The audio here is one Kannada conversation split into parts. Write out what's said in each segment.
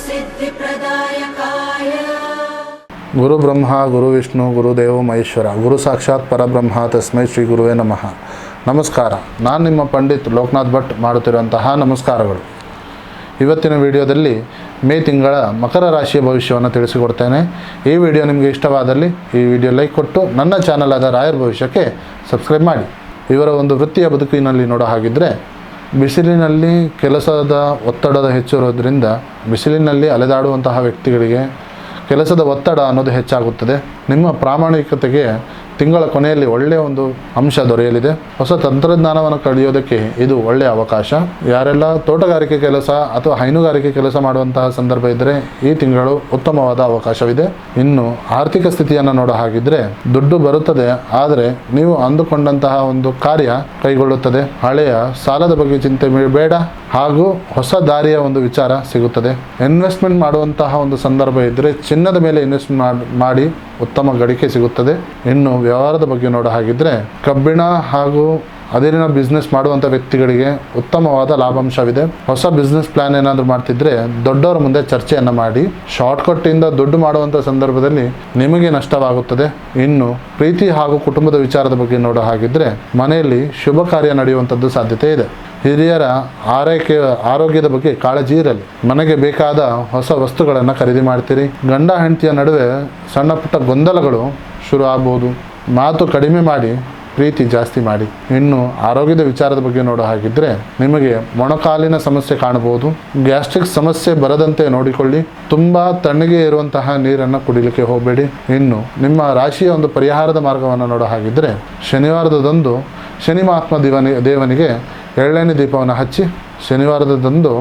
सिद्धिप्रदायकाय गुरु ब्रह्मा गुरु विष्णु गुरुदेव महेश्वर गुरु साक्षाತ್ ಪರಬ್ರಹ್ಮ ತಸ್ಮೈ ಶ್ರೀ ಗುರುವೇ ನಮಃ. ನಮಸ್ಕಾರ. ನಾನು ನಿಮ್ಮ ಪಂಡಿತ್ ಲೋಕನಾಥ್ ಭಟ್ ಮಾಡುತ್ತಿರುವಂತಹ ನಮಸ್ಕಾರಗಳು. ಇವತ್ತಿನ ವಿಡಿಯೋದಲ್ಲಿ ಮೇ ತಿಂಗಳ ಮಕರ ರಾಶಿಯ ಭವಿಷ್ಯವನ್ನು ತಿಳಿಸಿಕೊಡ್ತೇನೆ. ಈ ವಿಡಿಯೋ ನಿಮಗೆ ಇಷ್ಟವಾದಲ್ಲಿ ಈ ವಿಡಿಯೋ ಲೈಕ್ ಕೊಟ್ಟು ನನ್ನ ಚಾನಲ್ ಆದ ರಾಯರ್ ಭವಿಷ್ಯಕ್ಕೆ ಸಬ್ಸ್ಕ್ರೈಬ್ ಮಾಡಿ. ಇವರ ಒಂದು ವೃತ್ತಿಯ ಬದುಕಿನಲ್ಲಿ ನೋಡೋ ಹಾಗಿದ್ದರೆ, ಬಿಸಿಲಿನಲ್ಲಿ ಕೆಲಸದ ಒತ್ತಡದ ಹೆಚ್ಚಿರೋದ್ರಿಂದ ಬಿಸಿಲಿನಲ್ಲಿ ಅಲೆದಾಡುವಂತಹ ವ್ಯಕ್ತಿಗಳಿಗೆ ಕೆಲಸದ ಒತ್ತಡ ಅನ್ನೋದು ಹೆಚ್ಚಾಗುತ್ತದೆ. ನಿಮ್ಮ ಪ್ರಾಮಾಣಿಕತೆಗೆ ತಿಂಗಳ ಕೊನೆಯಲ್ಲಿ ಒಳ್ಳೆಯ ಒಂದು ಅಂಶ ದೊರೆಯಲಿದೆ. ಹೊಸ ತಂತ್ರಜ್ಞಾನವನ್ನು ಕಲಿಯೋದಕ್ಕೆ ಇದು ಒಳ್ಳೆಯ ಅವಕಾಶ. ಯಾರೆಲ್ಲ ತೋಟಗಾರಿಕೆ ಕೆಲಸ ಅಥವಾ ಹೈನುಗಾರಿಕೆ ಕೆಲಸ ಮಾಡುವಂತಹ ಸಂದರ್ಭ ಇದ್ದರೆ ಈ ತಿಂಗಳು ಉತ್ತಮವಾದ ಅವಕಾಶವಿದೆ. ಇನ್ನು ಆರ್ಥಿಕ ಸ್ಥಿತಿಯನ್ನು ನೋಡೋ ಹಾಗಿದ್ರೆ ದುಡ್ಡು ಬರುತ್ತದೆ, ಆದರೆ ನೀವು ಅಂದುಕೊಂಡಂತಹ ಒಂದು ಕಾರ್ಯ ಕೈಗೊಳ್ಳುತ್ತದೆ. ಹಳೆಯ ಸಾಲದ ಬಗ್ಗೆ ಚಿಂತೆ ಬೇಡ, ಹಾಗೂ ಹೊಸ ದಾರಿಯ ಒಂದು ವಿಚಾರ ಸಿಗುತ್ತದೆ. ಇನ್ವೆಸ್ಟ್ಮೆಂಟ್ ಮಾಡುವಂತಹ ಒಂದು ಸಂದರ್ಭ ಇದ್ದರೆ ಚಿನ್ನದ ಮೇಲೆ ಇನ್ವೆಸ್ಟ್ಮೆಂಟ್ ಮಾಡಿ ಉತ್ತಮ ಗಳಿಕೆ ಸಿಗುತ್ತದೆ. ಇನ್ನು ವ್ಯವಹಾರದ ಬಗ್ಗೆ ನೋಡೋ ಹಾಗಿದ್ರೆ ಕಬ್ಬಿಣ ಹಾಗೂ ಅದಿರಿನ ಬಿಸ್ನೆಸ್ ಮಾಡುವಂಥ ವ್ಯಕ್ತಿಗಳಿಗೆ ಉತ್ತಮವಾದ ಲಾಭಾಂಶವಿದೆ. ಹೊಸ ಬಿಸ್ನೆಸ್ ಪ್ಲಾನ್ ಏನಾದರೂ ಮಾಡ್ತಿದ್ರೆ ದೊಡ್ಡವರ ಮುಂದೆ ಚರ್ಚೆಯನ್ನು ಮಾಡಿ. ಶಾರ್ಟ್ಕಟ್ಟಿಂದ ದುಡ್ಡು ಮಾಡುವಂಥ ಸಂದರ್ಭದಲ್ಲಿ ನಿಮಗೆ ನಷ್ಟವಾಗುತ್ತದೆ. ಇನ್ನು ಪ್ರೀತಿ ಹಾಗೂ ಕುಟುಂಬದ ವಿಚಾರದ ಬಗ್ಗೆ ನೋಡೋ ಹಾಗಿದ್ರೆ ಮನೆಯಲ್ಲಿ ಶುಭ ಕಾರ್ಯ ನಡೆಯುವಂಥದ್ದು ಸಾಧ್ಯತೆ ಇದೆ. ಹಿರಿಯರ ಆರೋಗ್ಯದ ಬಗ್ಗೆ ಕಾಳಜಿ ಇರಲಿ. ಮನೆಗೆ ಬೇಕಾದ ಹೊಸ ವಸ್ತುಗಳನ್ನು ಖರೀದಿ ಮಾಡ್ತೀರಿ. ಗಂಡ ಹೆಂಡತಿಯ ನಡುವೆ ಸಣ್ಣ ಪುಟ್ಟ ಗೊಂದಲಗಳು ಶುರು ಆಗ್ಬೋದು. ಮಾತು ಕಡಿಮೆ ಮಾಡಿ ಪ್ರೀತಿ ಜಾಸ್ತಿ ಮಾಡಿ. ಇನ್ನು ಆರೋಗ್ಯದ ವಿಚಾರದ ಬಗ್ಗೆ ನೋಡೋ ಹಾಗಿದ್ರೆ ನಿಮಗೆ ಮೊಣಕಾಲಿನ ಸಮಸ್ಯೆ ಕಾಣಬಹುದು. ಗ್ಯಾಸ್ಟ್ರಿಕ್ ಸಮಸ್ಯೆ ಬರದಂತೆ ನೋಡಿಕೊಳ್ಳಿ. ತುಂಬ ತಣ್ಣಗೆ ಇರುವಂತಹ ನೀರನ್ನು ಕುಡಿಲಿಕ್ಕೆ ಹೋಗಬೇಡಿ. ಇನ್ನು ನಿಮ್ಮ ರಾಶಿಯ ಒಂದು ಪರಿಹಾರದ ಮಾರ್ಗವನ್ನು ನೋಡೋ ಹಾಗಿದ್ರೆ ಶನಿವಾರದಂದು ಶನಿ ಮಹಾತ್ಮ ದೇವನಿಗೆ ಎಳ್ಳೆಣ್ಣೆ ದೀಪವನ್ನು ಹಚ್ಚಿ ಶನಿವಾರದಂದು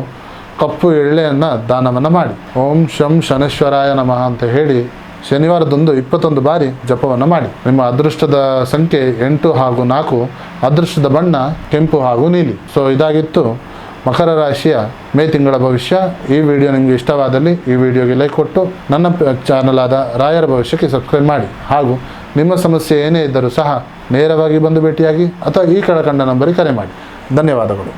ಕಪ್ಪು ಎಳ್ಳೆಯನ್ನು ದಾನವನ್ನು ಮಾಡಿ. ಓಂ ಶಂ ಶನೇಶ್ವರಾಯ ನಮಃ ಅಂತ ಹೇಳಿ ಶನಿವಾರದಂದು 21 ಬಾರಿ ಜಪವನ್ನು ಮಾಡಿ. ನಿಮ್ಮ ಅದೃಷ್ಟದ ಸಂಖ್ಯೆ 8 ಹಾಗೂ 4, ಅದೃಷ್ಟದ ಬಣ್ಣ ಕೆಂಪು ಹಾಗೂ ನೀಲಿ. ಸೊ ಇದಾಗಿತ್ತು ಮಕರ ರಾಶಿಯ ಮೇ ತಿಂಗಳ ಭವಿಷ್ಯ. ಈ ವಿಡಿಯೋ ನಿಮಗೆ ಇಷ್ಟವಾದಲ್ಲಿ ಈ ವಿಡಿಯೋಗೆ ಲೈಕ್ ಕೊಟ್ಟು ನನ್ನ ಚಾನಲ್ ಆದ ರಾಯರ ಭವಿಷ್ಯಕ್ಕೆ ಸಬ್ಸ್ಕ್ರೈಬ್ ಮಾಡಿ. ಹಾಗೂ ನಿಮ್ಮ ಸಮಸ್ಯೆ ಏನೇ ಇದ್ದರೂ ಸಹ ನೇರವಾಗಿ ಬಂದು ಭೇಟಿಯಾಗಿ ಅಥವಾ ಈ ಕೆಳಕಂಡ ನಂಬರಿಗೆ ಕರೆ ಮಾಡಿ. ಧನ್ಯವಾದಗಳು.